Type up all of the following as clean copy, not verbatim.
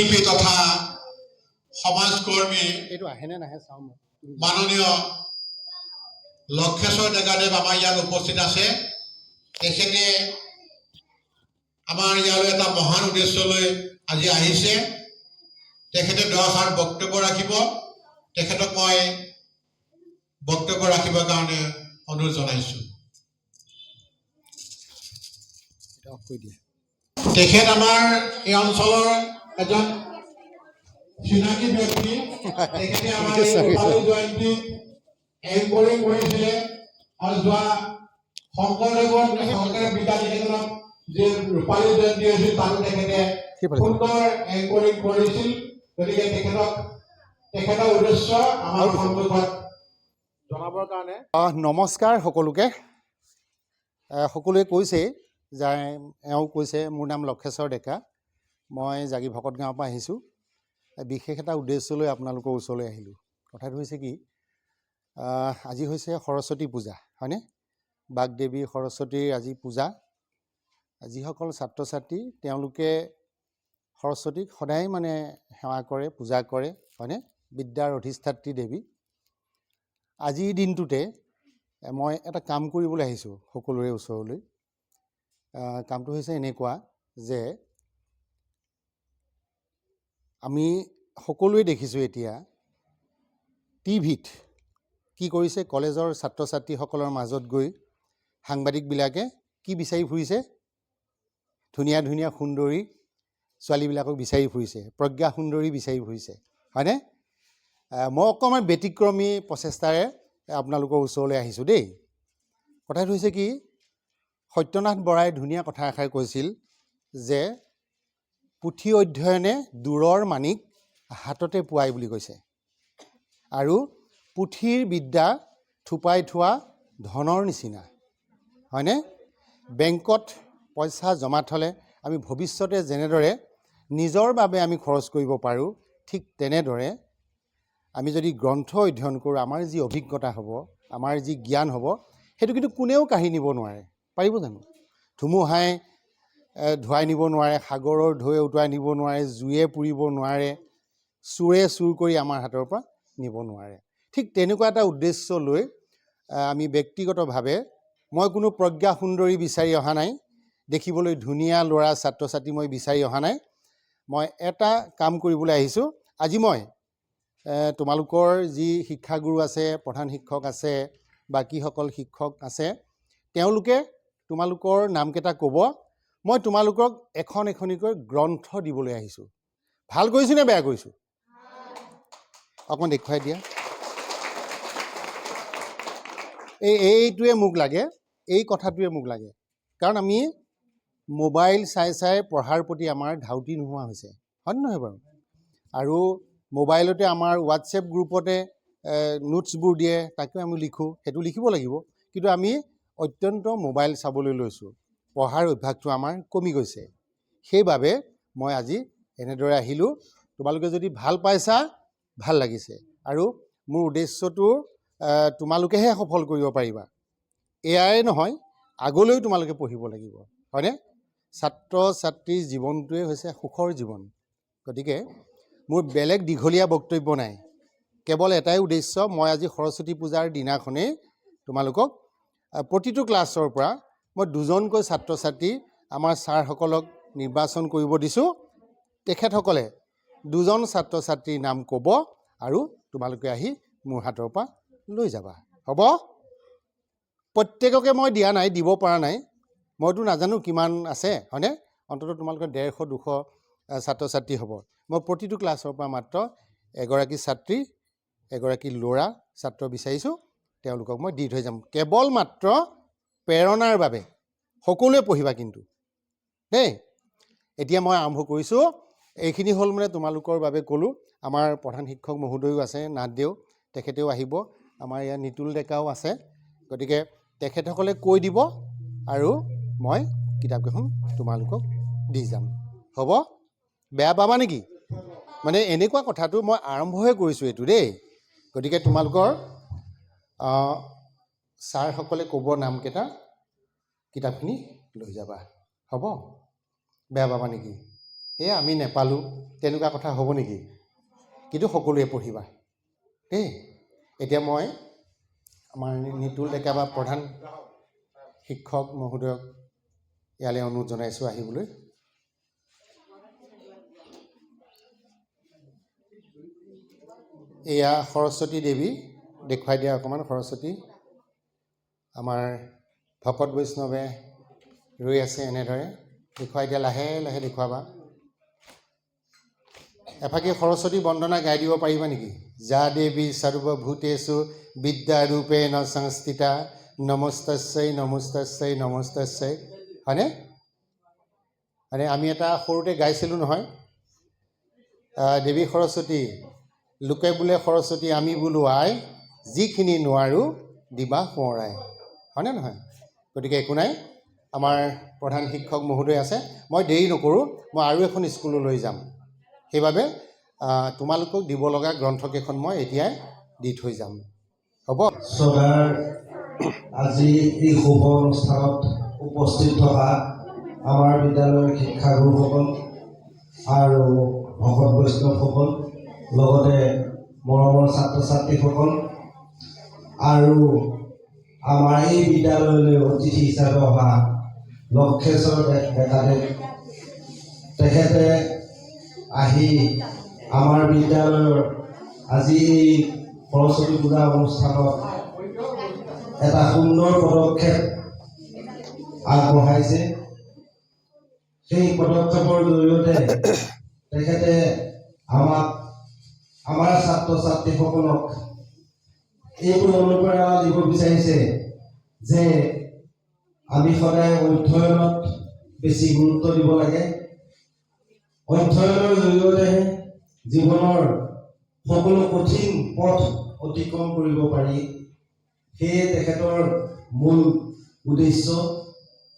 শিল্পী তথা সমাজকৰ্মী মাননীয় লক্ষেশ্বৰ ডেকাদেৱ আমাৰ ইয়াত উপস্থিত আছে। তেখেতে আমাৰ ইয়ালৈ এটা মহান উদ্দেশ্যলৈ আজি আহিছে। তেখেতে 10 ষাৰ বক্তব্য ৰাখিব। তেখেতক মই বক্তব্য ৰাখিবৰ কাৰণে অনুৰোধ জনাইছোঁ। তেখেত আমাৰ এই অঞ্চলৰ এজন চিনাকি ব্যক্তি। তেখেতে আমাৰ ৰূপালী জয়ন্তী এংকৰিং কৰিছিলে আৰু যোৱা শংকৰদেৱৰ বিদ্যানিকেতনত যে ৰূপালী জয়ন্তী হৈছিল তাতো তেখেতে সুন্দৰ এংকৰিং কৰিছিল। গতিকে তেখেতৰ উদ্দেশ্য আমাৰ সন্মুখত জনাবৰ কাৰণে নমস্কাৰ সকলোকে। সকলোৱে কৈছে যে এওঁ কৈছে মোৰ নাম লক্ষেশ্বৰ ডেকা, মই জাগি ভকত গাঁৱৰ পৰা আহিছোঁ। বিশেষ এটা উদ্দেশ্য লৈ আপোনালোকৰ ওচৰলৈ আহিলোঁ। কথাটো হৈছে কি, আজি হৈছে সৰস্বতী পূজা, হয়নে? বাগদেৱী সৰস্বতীৰ আজি পূজা। যিসকল ছাত্ৰ ছাত্ৰী তেওঁলোকে সৰস্বতীক সদায় মানে সেৱা কৰে, পূজা কৰে, হয়নে? বিদ্যাৰ অধিষ্ঠাত্ৰী দেৱী। আজিৰ দিনটোতে মই এটা কাম কৰিবলৈ আহিছোঁ সকলোৰে ওচৰলৈ। কামটো হৈছে এনেকুৱা যে আমি সকলোৱে দেখিছোঁ এতিয়া টিভিত কি কৰিছে, কলেজৰ ছাত্ৰ ছাত্ৰীসকলৰ মাজত গৈ সাংবাদিকবিলাকে কি বিচাৰি ফুৰিছে, ধুনীয়া ধুনীয়া সুন্দৰী ছোৱালীবিলাকক বিচাৰি ফুৰিছে, প্ৰজ্ঞা সুন্দৰী বিচাৰি ফুৰিছে, হয়নে? মই অকণমান ব্যতিক্ৰমী প্ৰচেষ্টাৰে আপোনালোকৰ ওচৰলৈ আহিছোঁ দেই। কথাটো হৈছে কি, সত্যনাথ বৰাই ধুনীয়া কথা এষাৰ কৈছিল যে পুথি অধ্যয়নে দূৰৰ মানিক হাততে পোৱাই বুলি কৈছে, আৰু পুথিৰ বিদ্যা থোপাই থোৱা ধনৰ নিচিনা, হয়নে? বেংকত পইচা জমা থ'লে আমি ভৱিষ্যতে যেনেদৰে নিজৰ বাবে আমি খৰচ কৰিব পাৰোঁ, ঠিক তেনেদৰে আমি যদি গ্ৰন্থ অধ্যয়ন কৰোঁ, আমাৰ যি অভিজ্ঞতা হ'ব, আমাৰ যি জ্ঞান হ'ব, সেইটো কিন্তু কোনেও কাঢ়ি নিব নোৱাৰে। পাৰিব জানো? ধুমুহাই ধুৱাই নিব নোৱাৰে, সাগৰৰ ঢৌৱে উটুৱাই নিব নোৱাৰে, জুয়ে পুৰিব নোৱাৰে, চোৰে চুৰ কৰি আমাৰ হাতৰ পৰা নিব নোৱাৰে। ঠিক তেনেকুৱা এটা উদ্দেশ্য লৈ আমি ব্যক্তিগতভাৱে, মই কোনো প্ৰজ্ঞা সুন্দৰী বিচাৰি অহা নাই, দেখিবলৈ ধুনীয়া ল'ৰা ছাত্ৰ ছাত্ৰী মই বিচাৰি অহা নাই। মই এটা কাম কৰিবলৈ আহিছোঁ। আজি মই তোমালোকৰ যি শিক্ষাগুৰু আছে, প্ৰধান শিক্ষক আছে, বাকীসকল শিক্ষক আছে, তেওঁলোকে তোমালোকৰ নামকেইটা ক'ব। মই তোমালোকক এখন এখনিকৈ গ্ৰন্থ দিবলৈ আহিছোঁ। ভাল কৰিছোঁ নে বেয়া কৰিছোঁ? অকণমান দেখুৱাই দিয়া। এইটোৱে মোক লাগে, এই কথাটোৱে মোক লাগে। কাৰণ আমি মোবাইল চাই চাই পঢ়াৰ প্ৰতি আমাৰ ধাউতি নোহোৱা হৈছে, হয় নহয় বাৰু? আৰু মোবাইলতে আমাৰ হোৱাটছএপ গ্ৰুপতে নোটছবোৰ দিয়ে, তাকে আমি লিখোঁ, সেইটো লিখিব লাগিব। কিন্তু আমি অত্যন্ত মোবাইল চাবলৈ লৈছোঁ, পঢ়াৰ অভ্যাসটো আমাৰ কমি গৈছে। সেইবাবে মই আজি এনেদৰে আহিলোঁ। তোমালোকে যদি ভাল পাইছা, ভাল লাগিছে, আৰু মোৰ উদ্দেশ্যটো তোমালোকেহে সফল কৰিব পাৰিবা। এয়াই নহয়, আগলৈও তোমালোকে পঢ়িব লাগিব, হয়নে? ছাত্ৰ ছাত্ৰীৰ জীৱনটোৱে হৈছে সুখৰ জীৱন। গতিকে মোৰ বেলেগ দীঘলীয়া বক্তব্য নাই, কেৱল এটাই উদ্দেশ্য। মই আজি সৰস্বতী পূজাৰ দিনাখনেই তোমালোকক প্ৰতিটো ক্লাছৰ পৰা মই 2জনকৈ ছাত্ৰ ছাত্ৰী আমাৰ ছাৰসকলক নিৰ্বাচন কৰিব দিছোঁ। তেখেতসকলে 2জন ছাত্ৰ ছাত্ৰীৰ নাম ক'ব আৰু তোমালোকে আহি মোৰ হাতৰ পৰা লৈ যাবা, হ'ব? প্ৰত্যেককে মই দিয়া নাই, দিব পৰা নাই, মইতো নাজানো কিমান আছে, হয়নে? অন্ততঃ তোমালোকৰ 150-200 ছাত্ৰ ছাত্ৰী হ'ব। মই প্ৰতিটো ক্লাছৰ পৰা মাত্ৰ এগৰাকী ছাত্ৰী, এগৰাকী ল'ৰা ছাত্ৰ বিচাৰিছোঁ, তেওঁলোকক মই দি থৈ যাম, কেৱল মাত্ৰ প্ৰেৰণাৰ বাবে। সকলোৱে পঢ়িবা কিন্তু দেই। এতিয়া মই আৰম্ভ কৰিছোঁ। এইখিনি হ'ল মানে তোমালোকৰ বাবে ক'লোঁ। আমাৰ প্ৰধান শিক্ষক মহোদয়ো আছে, নাথদেউ, তেখেতেও আহিব। আমাৰ ইয়াত নিতুল ডেকাও আছে। গতিকে তেখেতসকলে কৈ দিব আৰু মই কিতাপকেইখন তোমালোকক দি যাম, হ'ব? বেয়া পাবা নেকি? মানে এনেকুৱা কথাটো মই আৰম্ভহে কৰিছোঁ এইটো দেই। গতিকে তোমালোকৰ ছাৰসকলে ক'ব নামকেইটা, কিতাপখিনি লৈ যাবা, হ'ব? বেয়া পাবা নেকি? সেয়া আমি নেপালোঁ তেনেকুৱা কথা হ'ব নেকি? কিন্তু সকলোৱে পঢ়িবা দেই। এতিয়া মই আমাৰ নিতুল ডেকা বা প্ৰধান শিক্ষক মহোদয়ক ইয়ালৈ অনুৰোধ জনাইছোঁ আহিবলৈ। এয়া সৰস্বতী দেৱী, দেখুৱাই দিয়া অকণমান সৰস্বতী। আমাৰ ভকত বৈষ্ণৱে ৰৈ আছে এনেদৰে, দেখুৱাই দিয়া, লাহে লাহে দেখুৱাবা। এফাকি সৰস্বতী বন্দনা গাই দিব পাৰিবা নেকি? যা দেৱী সৰ্বভূতেষু বিদ্যাৰূপেণ সংস্থিতা নমস্তস্যৈ নমস্তস্যৈ নমস্তস্যৈ, হয়নে? মানে আমি এটা সৰুতে গাইছিলোঁ নহয়, দেৱী সৰস্বতী, লোকে বোলে সৰস্বতী, আমি বোলো আই, যিখিনি নোৱাৰোঁ দিবা সোঁৱৰাই, হয়নে নহয়? গতিকে একো নাই, আমাৰ প্ৰধান শিক্ষক মহোদয় আছে, মই দেৰি নকৰোঁ, মই আৰু এখন স্কুললৈ যাম। সেইবাবে তোমালোকক দিব লগা গ্ৰন্থকেইখন মই এতিয়াই দি থৈ যাম, হ'ব? শ্ৰদ্ধাৰ আজি এই শুভ অনুষ্ঠানত উপস্থিত থকা আমাৰ বিদ্যালয়ৰ শিক্ষাগুৰুসকল আৰু ভকত বৈষ্ণৱসকল, লগতে মৰমৰ ছাত্ৰ ছাত্ৰীসকল আৰু আমাৰ এই বিদ্যালয়লৈ অতিথি হিচাপে অহা লক্ষেশ্বৰ ডেকাদেৱ, তেখেতে আহি আমাৰ বিদ্যালয়ৰ আজি এই সৰস্বতী পূজা অনুষ্ঠানত এটা সুন্দৰ পদক্ষেপ আগবঢ়াইছে। সেই পদক্ষেপৰ জৰিয়তে তেখেতে আমাৰ ছাত্ৰ ছাত্ৰীসকলক এইটো অনুপ্ৰেৰণা দিব বিচাৰিছে যে আমি সদায় অধ্যয়নত বেছি গুৰুত্ব দিব লাগে। অধ্যয়নৰ জৰিয়তেহে জীৱনৰ সকলো কঠিন পথ অতিক্ৰম কৰিব পাৰি। সেয়ে তেখেতৰ মূল উদ্দেশ্য,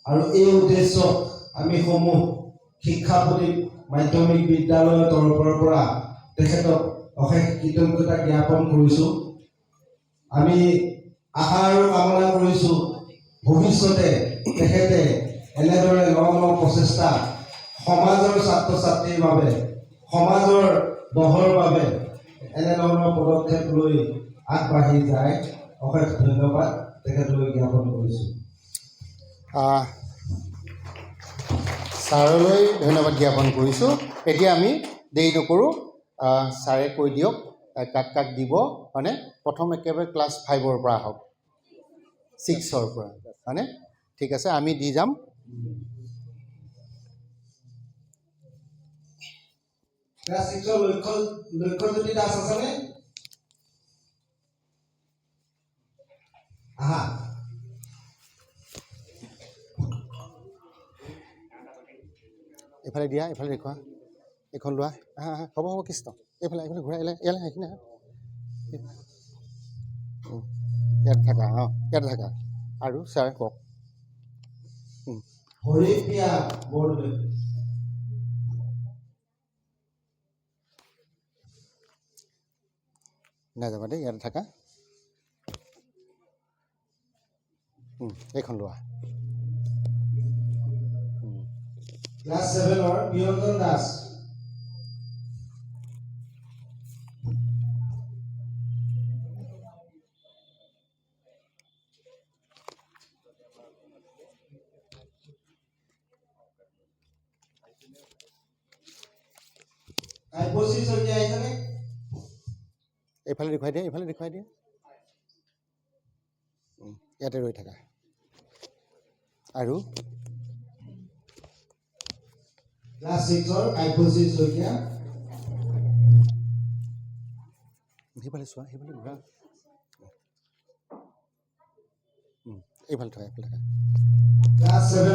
আৰু এই উদ্দেশ্যক আমি সমূহ শিক্ষা মাধ্যমিক বিদ্যালয়ৰ তৰফৰ পৰা তেখেতক অশেষ কৃতজ্ঞতা জ্ঞাপন কৰিছোঁ। আমি আশা আৰু কামনা কৰিছোঁ ভৱিষ্যতে তেখেতে এনেদৰে ন ন প্ৰচেষ্টা সমাজৰ ছাত্ৰ ছাত্ৰীৰ বাবে, সমাজৰ দহৰ বাবে এনেধৰণৰ পদক্ষেপ লৈ আগবাঢ়ি যায়। অশেষ ধন্যবাদ তেখেতলৈ জ্ঞাপন কৰিছোঁ। ছাৰলৈ ধন্যবাদ জ্ঞাপন কৰিছোঁ। এতিয়া আমি দেৰি নকৰোঁ, ছাৰে কৈ দিয়ক কাক কাক দিব, হয়নে? প্ৰথম একেবাৰে ক্লাছ 5ৰ পৰা আহক, 6ৰ পৰা, হয়নে? ঠিক আছে, আমি দি যাম। ক্লাছ 6ৰ লক্ষ্যজ্যোতি দাস আছেনে? আহা। এইফালে দিয়া, এইফালে দেখুওৱা, এইখন লোৱা, হ'ব হ'ব কৃষ্ণ, এইফালে ঘূৰাই ইয়ালৈ সেইখিনি ইয়াত থাকা, ইয়াত থাকা। আৰু ছাৰ কওক। হৰিপ্ৰিয়া বৰদলৈ। নাযাবা দেই, ইয়াত থাকা। এইখন লোৱা। ক্লাছ 7ৰ বিৰঞ্জন দাস। কাব্যশ্ৰী শইকীয়া আহিছেনে? এইফালে দেখুৱাই দিয়া, এইফালে দেখুৱাই দিয়া। ইয়াতে ৰৈ থাকা। আৰু ক্লাছ 6ৰ কাব্যশ্ৰী শইকীয়া। সেইফালে চোৱা, সেইফালে ঘূৰা। এইফালে থকা, এইফালে থকা। ক্লাছ 7ৰ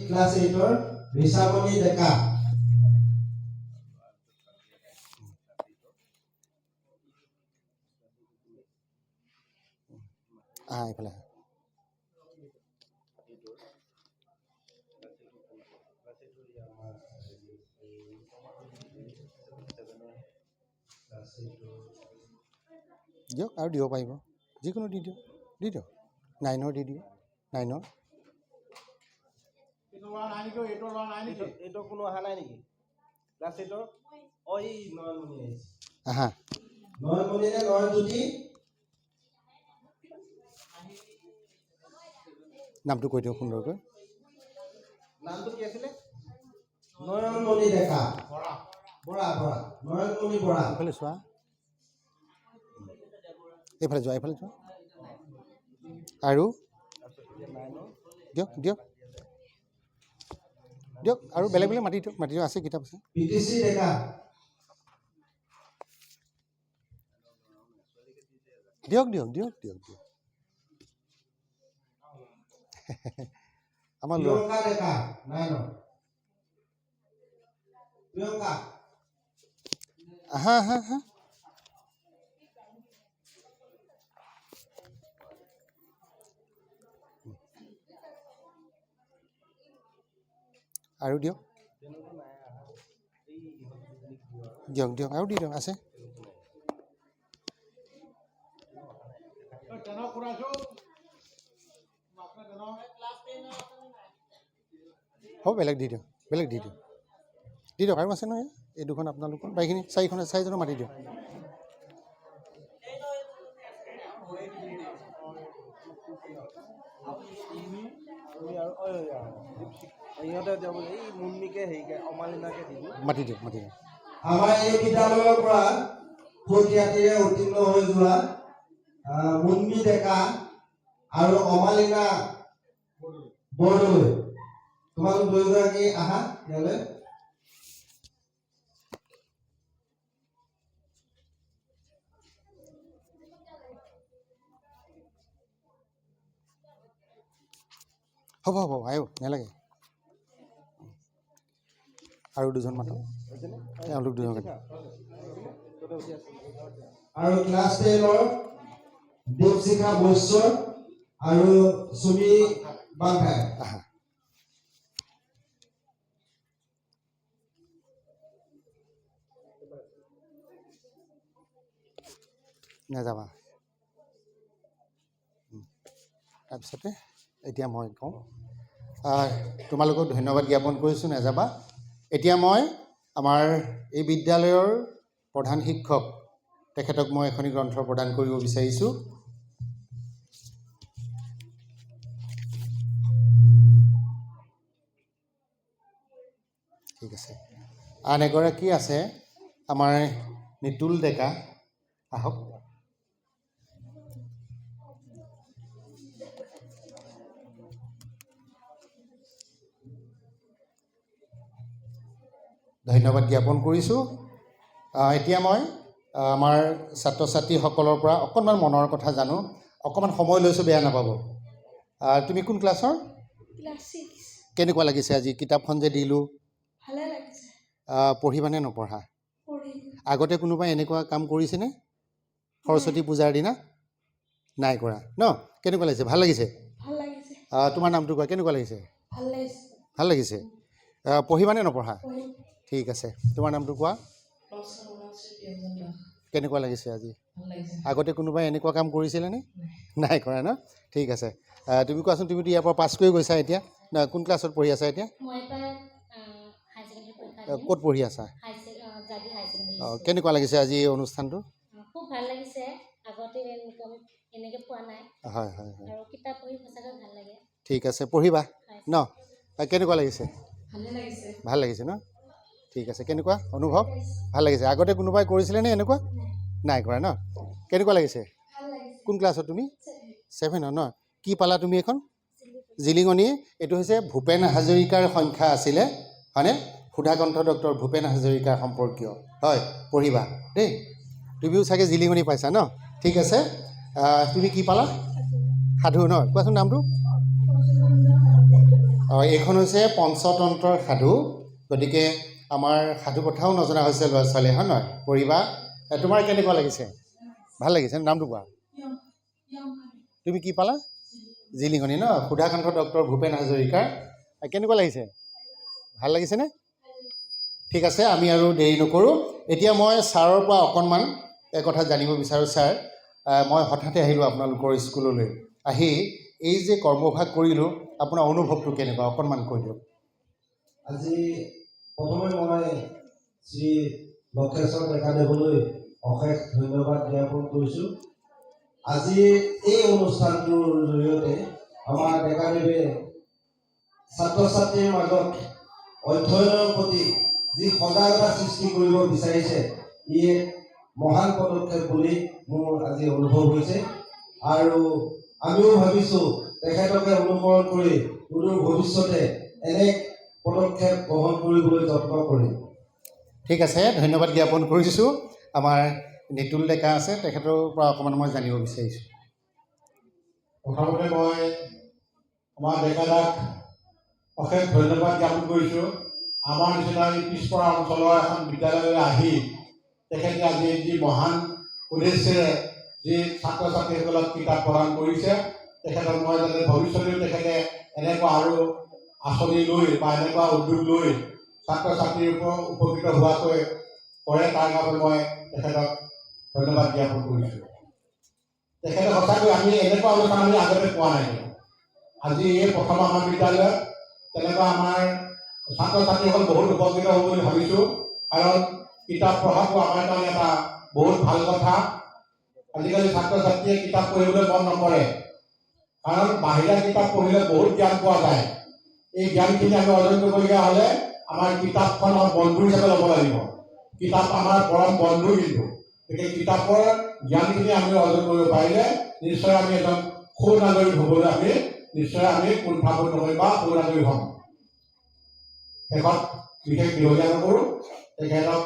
ক্লাছ 8ৰ ঋষামণি ডেকা। এইফালে দিয়ক, আৰু দিব পাৰিব, যিকোনো দি দিয়ক, 9ৰ দি দিয়ক, 9ৰ। এইটো কোনো অহা নাই নেকি ক্লাছ 8 এই নয়নমণি আহিছে আহা নয়নমণি নে নয়নজ্যোতি নামটো কৈ দিয়ক সুন্দৰকৈ নামটো কি আছিলে নয়নমণি ডেকা বৰা নয়নমণি বৰা এইফালে চোৱা এইফালে যোৱা আৰু দিয়ক আৰু বেলেগ মাতি দিয়ক আছে কিতাপ আছে পিটিচি ডেকা দিয়ক আমাৰ প্ৰিয়ংকা ডেকা নাই ন প্ৰিয়ংকা হা আৰু দিয়ক আৰু দি দিয়ক আছে হ'ব বেলেগ দি দিয়ক আৰু আছে নহয় এই দুখন আপোনালোকৰ বাকীখিনি চাৰিজনক মাতি দিয়ক মাতি দিয়ক আমাৰ এই বিদ্যালয়ৰ পৰা সুখ্যাতিৰে উত্তীৰ্ণ হৈ যোৱা মুন্মি ডেকা আৰু অমালিনা বৰদলৈ তোমালোক দুয়োগৰাকী আহা ইয়ালৈ হ'ব আহিব নালাগে আৰু দুজন মাতক তেওঁলোক দুজন আৰু ক্লাছ 10ৰ দেৱশিখা বৈশ্য আৰু সুমি বাংখাই আহা নাযাবা তাৰপিছতে এতিয়া মই কওঁ তোমালোকক ধন্যবাদ জ্ঞাপন কৰিছোঁ নাযাবা এতিয়া মই আমাৰ এই বিদ্যালয়ৰ প্ৰধান শিক্ষক তেখেতক মই এখনি গ্ৰন্থ প্ৰদান কৰিব বিচাৰিছোঁ ঠিক আছে আন এগৰাকী আছে আমাৰ নিতুল ডেকা আহক ধন্যবাদ জ্ঞাপন কৰিছোঁ এতিয়া মই আমাৰ ছাত্ৰ ছাত্ৰীসকলৰ পৰা অকণমান মনৰ কথা জানো অকণমান সময় লৈছোঁ বেয়া নাপাব তুমি কোন ক্লাছৰ ক্লাছ 6 কেনেকুৱা লাগিছে আজি কিতাপখন যে দিলোঁ ভালে লাগিছে পঢ়িবানে নপঢ়া পঢ়িম আগতে কোনোবাই এনেকুৱা কাম কৰিছেনে সৰস্বতী পূজাৰ দিনা নাই কৰা ন কেনেকুৱা লাগিছে ভাল লাগিছে তোমাৰ নামটো কোৱা কেনেকুৱা লাগিছে ভাল লাগিছে পঢ়িবানে নপঢ়া পঢ়িম ঠিক আছে তোমাৰ নামটো কোৱা কেনেকুৱা লাগিছে আজি আগতে কোনোবাই এনেকুৱা কাম কৰিছিলেনে নাই কৰা ন ঠিক আছে তুমি কোৱাচোন তুমিতো ইয়াৰ পৰা পাছ কৰি গৈছা এতিয়া কোন ক্লাছত পঢ়ি আছা এতিয়া ক'ত পঢ়ি আছা কেনেকুৱা লাগিছে আজি এই অনুষ্ঠানটো খুব ভাল লাগিছে আগতে এনেকৈ পোৱা নাই হয় আৰু কিতাপ পঢ়ি সঁচাকৈ ভাল লাগে ঠিক আছে পঢ়িবা ন কেনেকুৱা লাগিছে ভাল লাগিছে ন ঠিক আছে কেনেকুৱা অনুভৱ ভাল লাগিছে আগতে কোনোবাই কৰিছিলেনে এনেকুৱা নাই কৰা ন কেনেকুৱা লাগিছে কোন ক্লাছত তুমি 7 ন কি পালা তুমি এখন জিলিঙনি এইটো হৈছে ভূপেন হাজৰিকাৰ সংখ্যা আছিলে হয়নে সুধাকণ্ঠ ডক্টৰ ভূপেন হাজৰিকাৰ সম্পৰ্কীয় হয় পঢ়িবা দেই তুমিও চাগে জিলিঙনি পাইছা ন ঠিক আছে তুমি কি পালা সাধু ন কোৱাচোন নামটো এইখন হৈছে পঞ্চতন্ত্ৰৰ সাধু গতিকে আমাৰ সাধু কথাও নজনা হৈছে ল'ৰা ছোৱালীয়ে হয় নহয় পঢ়িবা তোমাৰ কেনেকুৱা লাগিছে ভাল লাগিছে নামটো কোৱা তুমি কি পালা জিলিঙনি ন সুধাকণ্ঠ ডক্টৰ ভূপেন হাজৰিকাৰ কেনেকুৱা লাগিছে ভাল লাগিছেনে ঠিক আছে আমি আৰু দেৰি নকৰোঁ এতিয়া মই ছাৰৰ পৰা অকণমান কথা জানিব বিচাৰোঁ ছাৰ মই হঠাতে আহিলোঁ আপোনালোকৰ স্কুললৈ আহি এই যে কৰ্মভাগ কৰিলোঁ আপোনাৰ অনুভৱটো কেনেকুৱা অকণমান কৈ দিয়ক আজি প্ৰথমে মই শ্ৰী লক্ষেশ্বৰ ডেকাদেৱলৈ অশেষ ধন্যবাদ জ্ঞাপন কৰিছোঁ। আজি এই অনুষ্ঠানটোৰ জৰিয়তে আমাৰ ডেকাদেৱে ছাত্ৰ ছাত্ৰীৰ মাজত অধ্যয়নৰ প্ৰতি যি সজাগতা সৃষ্টি কৰিব বিচাৰিছে, ই এক মহান পদক্ষেপ বুলি মোৰ আজি অনুভৱ হৈছে। আৰু আমিও ভাবিছোঁ তেখেতকে অনুসৰণ কৰি সুদূৰ ভৱিষ্যতে এনে পদক্ষেপ গ্ৰহণ কৰিবলৈ যত্ন কৰিম। ঠিক আছে, ধন্যবাদ জ্ঞাপন কৰিছোঁ। আমাৰ নিতুল ডেকা আছে, তেখেতৰ পৰা অকণমান মই জানিব বিচাৰিছোঁ। প্ৰথমতে মই আমাৰ ডেকাদাক অশেষ ধন্যবাদ জ্ঞাপন কৰিছোঁ। আমাৰ নিচিনা এই পিছপৰা অঞ্চলৰ এখন বিদ্যালয়লৈ আহি তেখেতে আজি যি মহান উদ্দেশ্যেৰে যি ছাত্ৰ ছাত্ৰীসকলক কিতাপ প্ৰদান কৰিছে, তেখেতক মই যাতে ভৱিষ্যতেও তেখেতে এনেকুৱা আৰু আঁচনি লৈ বা এনেকুৱা উদ্যোগ লৈ ছাত্ৰ ছাত্ৰীৰ ওপৰত উপকৃত হোৱাকৈ কৰে, তাৰ বাবে মই তেখেতক ধন্যবাদ জ্ঞাপন কৰিছোঁ। তেখেতে সঁচাকৈ আমি এনেকুৱা অনুষ্ঠান আমি আগতে পোৱা নাই। আজি এই প্ৰথম আমাৰ বিদ্যালয়ত তেনেকুৱা আমাৰ ছাত্ৰ ছাত্ৰীসকল বহুত উপকৃত হ'ব বুলি ভাবিছোঁ। কাৰণ কিতাপ পঢ়াটো আমাৰ কাৰণে এটা বহুত ভাল কথা। আজিকালি ছাত্ৰ ছাত্ৰীয়ে কিতাপ পঢ়িবলৈ মন নকৰে, কাৰণ বাহিৰা কিতাপ পঢ়িলে বহুত জ্ঞান পোৱা যায়। এই জ্ঞানখিনি আমি অৰ্জন কৰিবলগীয়া হ'লে আমাৰ কিতাপখন আমাৰ বন্ধু হিচাপে ল'ব লাগিব। কিতাপ আমাৰ পৰম বন্ধু। কিন্তু গতিকে কিতাপৰ জ্ঞানখিনি আমি অৰ্জন কৰিব পাৰিলে নিশ্চয় আমি এজন সুনাগৰিক হ'বলৈ আমি কুণ্ঠাবোধ নকৰিম বা সুনাগৰিক হ'ম। শেষত বিশেষ দীঘলীয়া নকৰোঁ, তেখেতক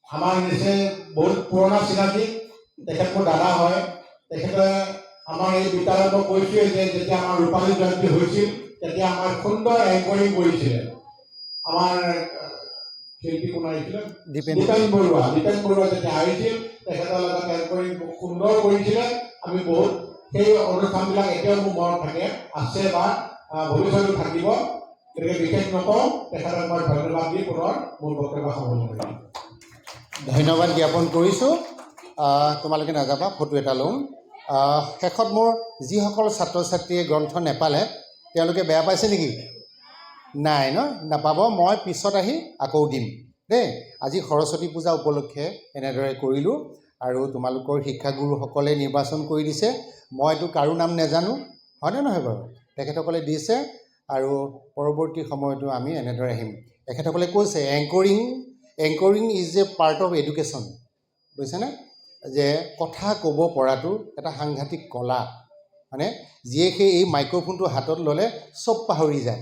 আমাৰ নিচেই বহুত পুৰণা চিনাকি, তেখেত মোৰ দাদা হয়। তেখেতে আমাৰ এই বিদ্যালয়ত মই কৈছোঁৱেই যে যেতিয়া আমাৰ ৰূপালী জয়ন্তী হৈছিল তেতিয়া আমাৰ সুন্দৰ এংকৰিং কৰিছিলে আমাৰ শিল্পী কোন আহিছিলে, দীপেন বৰুৱা যেতিয়া আহিছিল তেখেতৰ লগত এংকৰিং সুন্দৰ কৰিছিলে। আমি বহুত সেই অনুষ্ঠানবিলাক এতিয়াও মোৰ মনত থাকে, আছে বা ভৱিষ্যতেও থাকিব। গতিকে বিশেষ নকওঁ, তেখেতক মই ধন্যবাদ দি পুনৰ মোৰ বক্তব্য সামৰণি মাৰিম। ধন্যবাদ জ্ঞাপন কৰিছোঁ। তোমালোকে নাযাবা, ফটো এটা লওঁ। শেষত মোৰ যিসকল ছাত্ৰ ছাত্ৰীয়ে গ্ৰন্থ নেপালে তেওঁলোকে বেয়া পাইছে নেকি? নাই ন, নাপাব। মই পিছত আহি আকৌ দিম দেই। আজি সৰস্বতী পূজা উপলক্ষে এনেদৰে কৰিলোঁ আৰু তোমালোকৰ শিক্ষাগুৰুসকলে নিৰ্বাচন কৰি দিছে। মইতো কাৰো নাম নেজানো, হয়নে নহয় বাৰু? তেখেতসকলে দিছে আৰু পৰৱৰ্তী সময়তো আমি এনেদৰে আহিম। তেখেতসকলে কৈছে anchoring is a part of education, বুজিছেনে? যে কথা ক'ব পৰাটো এটা সাংঘাতিক কলা, মানে যিয়ে সেই এই মাইক্ৰফোনটো হাতত ল'লে চব পাহৰি যায়,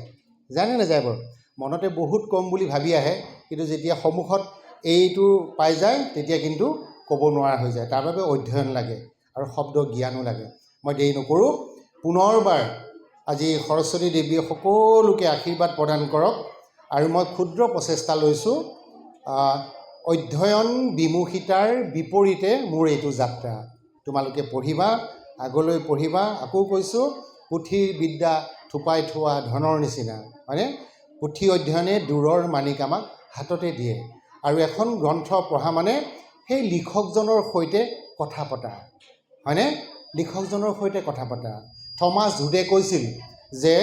জানে নাযায় বাৰু? মনতে বহুত কম বুলি ভাবি আহে, কিন্তু যেতিয়া সন্মুখত এইটো পাই যায় তেতিয়া কিন্তু ক'ব নোৱাৰা হৈ যায়। তাৰ বাবে অধ্যয়ন লাগে আৰু শব্দ জ্ঞানো লাগে। মই দেৰি নকৰোঁ, পুনৰবাৰ আজি সৰস্বতী দেৱীয়ে সকলোকে আশীৰ্বাদ প্ৰদান কৰক। আৰু মই ক্ষুদ্ৰ প্ৰচেষ্টা লৈছোঁ, অধ্যয়ন বিমুখিতাৰ বিপৰীতে মোৰ এইটো যাত্ৰা। তোমালোকে পঢ়িবা, আগলৈ পঢ়িবা। আকৌ কৈছোঁ, পুথিৰ বিদ্যা থোপাই থোৱা ধনৰ নিচিনা, হয়নে? পুথি অধ্যয়নে দূৰৰ মানিক আমাক হাততে দিয়ে। আৰু এখন গ্ৰন্থ পঢ়া মানে সেই লিখকজনৰ সৈতে কথা পতা, হয়নে? লিখকজনৰ সৈতে কথা পতা। থমাছ হুডে কৈছিল যে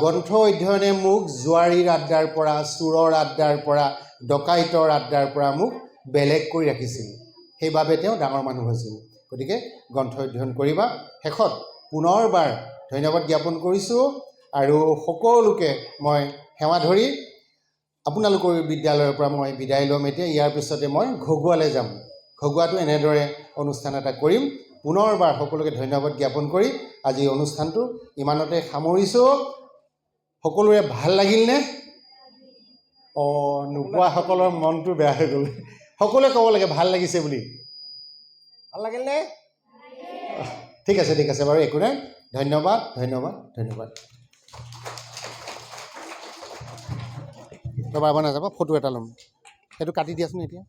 গ্ৰন্থ অধ্যয়নে মোক জোৱাৰীৰ আড্ডাৰ পৰা, চোৰৰ আড্ডাৰ পৰা, ডকাইতৰ আড্ডাৰ পৰা মোক বেলেগ কৰি ৰাখিছিল। সেইবাবে তেওঁ ডাঙৰ মানুহ হৈছিল। গতিকে গ্ৰন্থ অধ্যয়ন কৰিবা। শেষত পুনৰবাৰ ধন্যবাদ জ্ঞাপন কৰিছোঁ আৰু সকলোকে মই সেৱা ধৰি আপোনালোকৰ বিদ্যালয়ৰ পৰা মই বিদায় ল'ম। এতিয়া ইয়াৰ পিছতে মই ঘগুৱালৈ যাম। ঘগুৱাটো এনেদৰে অনুষ্ঠান এটা কৰিম। পুনৰবাৰ সকলোকে ধন্যবাদ জ্ঞাপন কৰি আজি অনুষ্ঠানটো ইমানতে সামৰিছোঁ। সকলোৰে ভাল লাগিলনে? নোপোৱাসকলৰ মনটো বেয়া হৈ গ'ল। সকলোৱে ক'ব লাগে ভাল লাগিছে বুলি। ভাল লাগিলনে? ঠিক আছে বাৰু, একো নাই। ধন্যবাদ। ৰ'বা নাযাবা, ফটো এটা ল'ম। সেইটো কাটি দিয়াচোন এতিয়া।